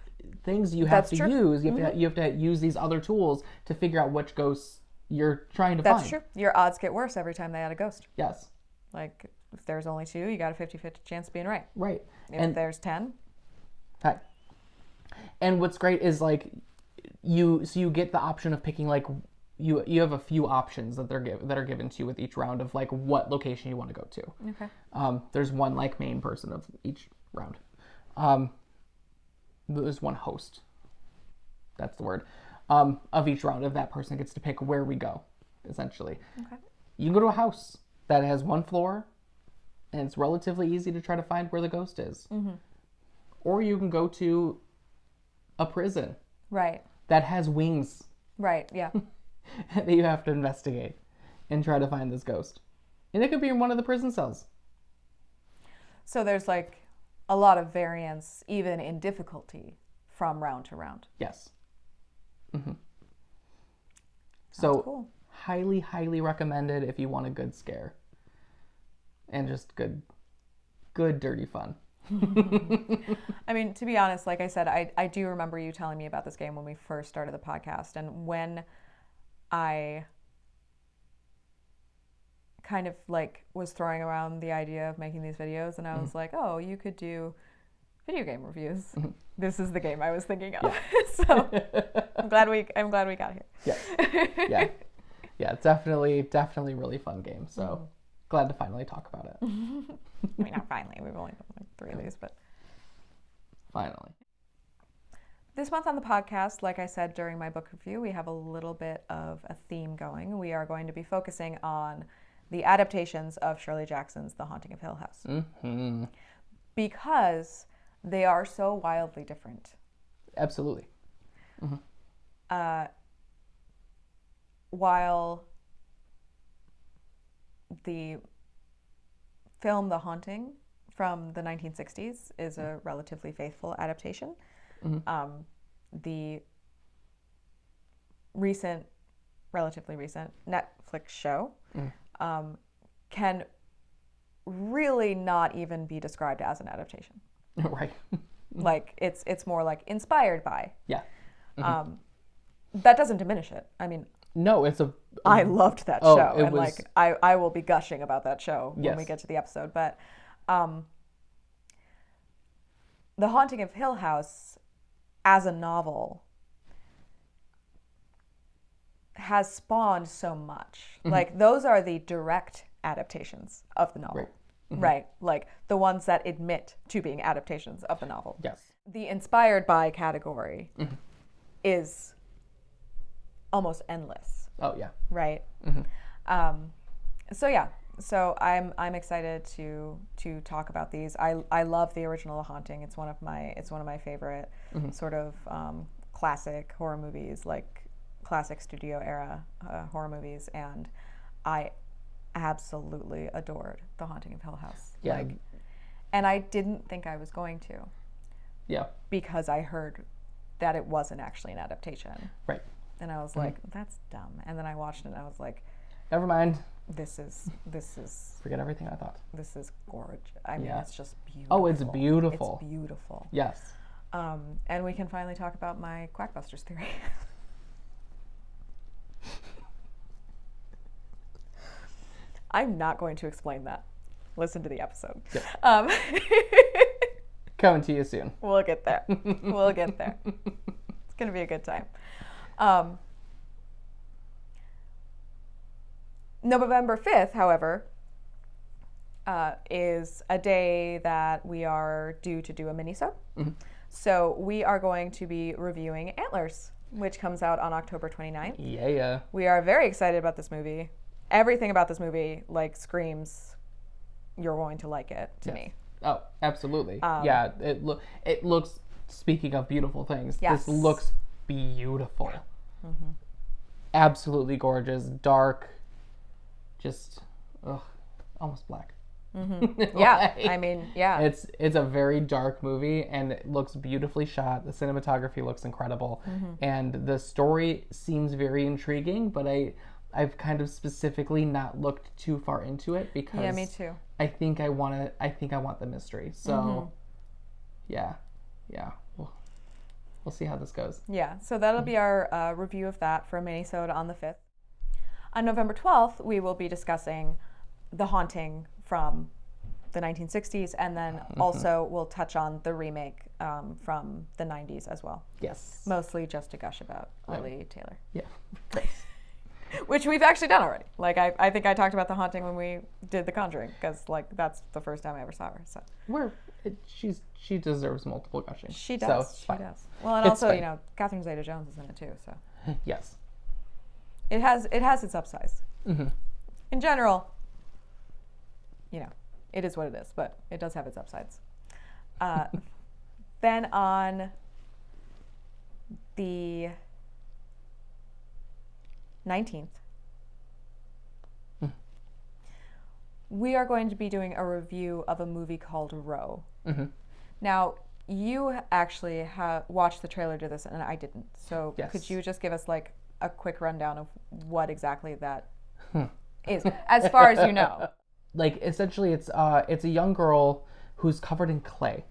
things you have to use. You have to use these other tools to figure out which ghosts you're trying to find. That's true. Your odds get worse every time they add a ghost. Yes. Like if there's only 2, you got a 50-50 chance of being right. Right. If there's 10. Hi. And what's great is like you get the option of picking like you have a few options that are given to you with each round of like what location you want to go to. Okay. There's one like main person of each round. There's one host. That's the word. Of each round, of that person gets to pick where we go, essentially. Okay. You can go to a house that has one floor, and it's relatively easy to try to find where the ghost is. Or you can go to a prison. Right. that has wings Right, yeah. that you have to investigate and try to find this ghost. And it could be in one of the prison cells. So there's like a lot of variance, even in difficulty, from round to round. Yes. Mm-hmm. Sounds So cool. highly, highly recommended if you want a good scare. And just good dirty fun. I mean, to be honest, like I said, I do remember you telling me about this game when we first started the podcast. And when I kind of like was throwing around the idea of making these videos, and I was like, oh, you could do video game reviews. This is the game I was thinking of. So I'm glad we got here. Yeah. Yeah, definitely really fun game. So glad to finally talk about it. I mean, not finally. We've only done like 3 of these, but Finally. this month on the podcast, like I said during my book review, we have a little bit of a theme going. We are going to be focusing on the adaptations of Shirley Jackson's The Haunting of Hill House. Mm-hmm. Because they are so wildly different. Absolutely. While the film The Haunting from the 1960s is a relatively faithful adaptation, the relatively recent Netflix show can really not even be described as an adaptation. Right. Like it's more like inspired by. Yeah. That doesn't diminish it. I mean, No, it's a... I loved that Oh, show, it and was- like I will be gushing about that show when Yes. we get to the episode. But The Haunting of Hill House, as a novel, has spawned so much. Like those are the direct adaptations of the novel, right? Like the ones that admit to being adaptations of the novel. Yes. The inspired by category is almost endless. Oh, yeah. Right. So I'm excited to talk about these. I love the original The Haunting. It's one of my favorite sort of classic horror movies, like classic studio era horror movies, and I absolutely adored The Haunting of Hill House. Yeah. And I didn't think I was going to, Yeah. because I heard that it wasn't actually an adaptation. Right. And I was like, that's dumb. And then I watched it and I was like, Never mind. this is Forget everything I thought. this is gorgeous. I mean, Yeah. it's just beautiful. Oh, it's beautiful. It's beautiful. Yes. And we can finally talk about my Quackbusters theory. I'm not going to explain that. Listen to the episode. Yep. Coming to you soon. We'll get there. We'll get there. It's going to be a good time. November 5th, however, is a day that we are due to do a mini-sode. So we are going to be reviewing Antlers, which comes out on October 29th. Yeah. We are very excited about this movie. Everything about this movie, like, screams, you're going to like it to me. Oh, absolutely. Yeah, it looks, speaking of beautiful things, Yes. this looks beautiful. Absolutely gorgeous, dark, just, almost black. Yeah, I mean, yeah. It's a very dark movie, and it looks beautifully shot. The cinematography looks incredible, and the story seems very intriguing, but I've kind of specifically not looked too far into it because Yeah, me too. I think I want the mystery. So yeah. We'll see how this goes. Yeah, so that'll be our review of that for a mini-sode on the 5th. On November 12th, we will be discussing The Haunting from the 1960s, and then also we'll touch on the remake from the 90s as well. Yes. Mostly just to gush about Lily Taylor. Yeah. Of course. Which we've actually done already. Like, I think I talked about The Haunting when we did The Conjuring, because, like, that's the first time I ever saw her, so. She deserves multiple gushing. She So does, it's she fine. does. Well, and It's also, fine. you know, Catherine Zeta-Jones is in it too, so. Yes. It has its upsides. In general, you know, it is what it is, but it does have its upsides. Then on the 19th, we are going to be doing a review of a movie called Row. Mm-hmm. Now, you actually watched the trailer to this, and I didn't. So Yes. could you just give us like a quick rundown of what exactly that is, as far as you know? Like, essentially, it's a young girl who's covered in clay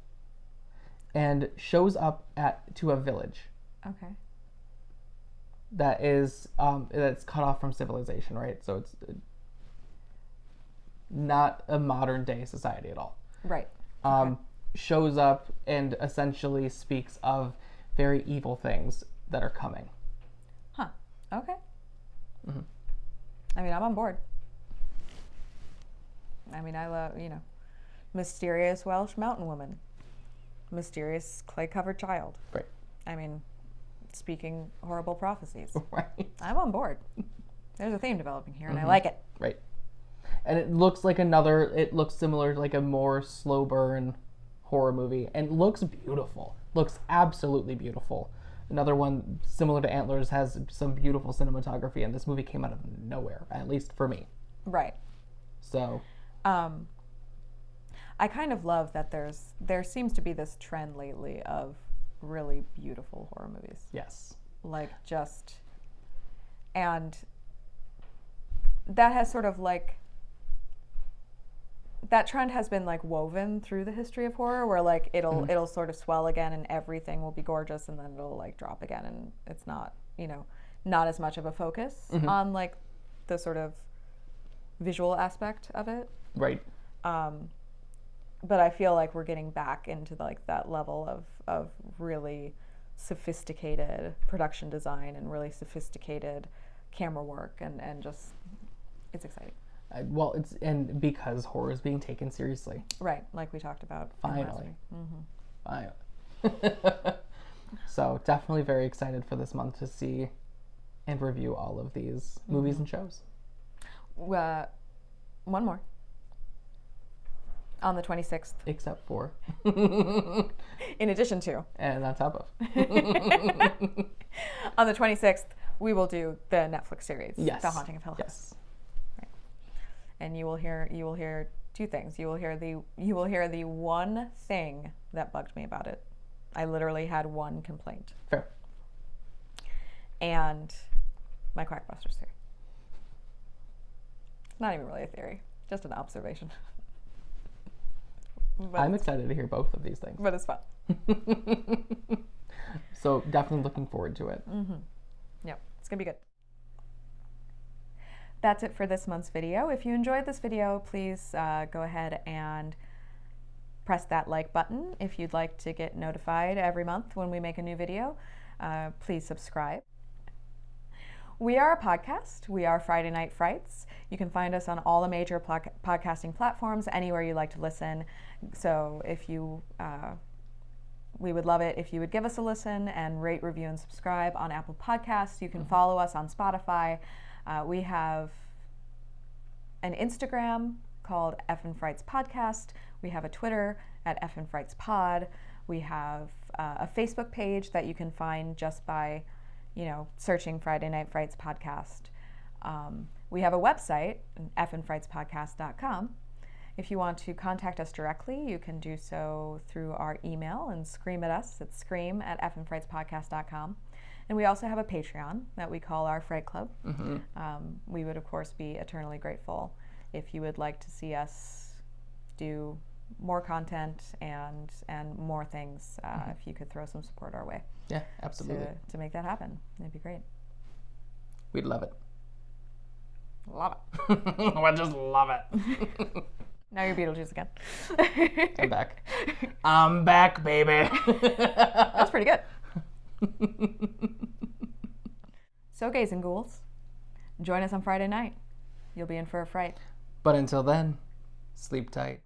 and shows up to a village Okay. that is that's cut off from civilization, right? So it's not a modern day society at all. Right. Shows up and essentially speaks of very evil things that are coming. Huh. Okay. Mm-hmm. I mean, I'm on board. I mean, I love, mysterious Welsh mountain woman, mysterious clay-covered child. Right. I mean, speaking horrible prophecies. Right. I'm on board. There's a theme developing here, and Mm-hmm. I like it. Right. And it looks similar to like a more slow burn horror movie, and looks beautiful. Looks absolutely beautiful. Another one similar to Antlers has some beautiful cinematography, and this movie came out of nowhere, at least for me. Right. So, I kind of love that there seems to be this trend lately of really beautiful horror movies. yes. And that has sort of like, that trend has been like woven through the history of horror, where like it'll sort of swell again and everything will be gorgeous, and then it'll like drop again, and it's not not as much of a focus on like the sort of visual aspect of it. Right. But I feel like we're getting back into like that level of really sophisticated production design and really sophisticated camera work, and just, it's exciting. Well, it's because horror is being taken seriously. Right, like we talked about Finally. last week. Finally. So definitely very excited for this month to see and review all of these movies and shows. One more. On the 26th. Except for. In addition to. And on top of. On the 26th, we will do the Netflix series, Yes. The Haunting of Hill House. Yes. And you will hear two things. You will hear the one thing that bugged me about it. I literally had one complaint. Fair. And my Quackbusters theory. It's not even really a theory, just an observation. I'm excited to hear both of these things. But it's fun. So definitely looking forward to it. Yeah, it's gonna be good. That's it for this month's video. If you enjoyed this video, please go ahead and press that like button. If you'd like to get notified every month when we make a new video, please subscribe. We are a podcast. We are Friday Night Frights. You can find us on all the major podcasting platforms, anywhere you like to listen. So if you, we would love it if you would give us a listen and rate, review, and subscribe on Apple Podcasts. You can follow us on Spotify. We have an Instagram called Effin' Frights Podcast. We have a Twitter at Effin' Frights Pod. We have a Facebook page that you can find just by, searching Friday Night Frights Podcast. We have a website, effinfrightspodcast.com. If you want to contact us directly, you can do so through our email and scream at us at scream@effinfrightspodcast.com. And we also have a Patreon that we call our Fright Club. We would, of course, be eternally grateful if you would like to see us do more content and more things. If you could throw some support our way. Yeah, absolutely. To make that happen. It'd be great. We'd love it. Love it. I just love it. Now you're Beetlejuice again. I'm back. I'm back, baby. That's pretty good. So, gays and ghouls, join us on Friday night. You'll be in for a fright. But until then, sleep tight.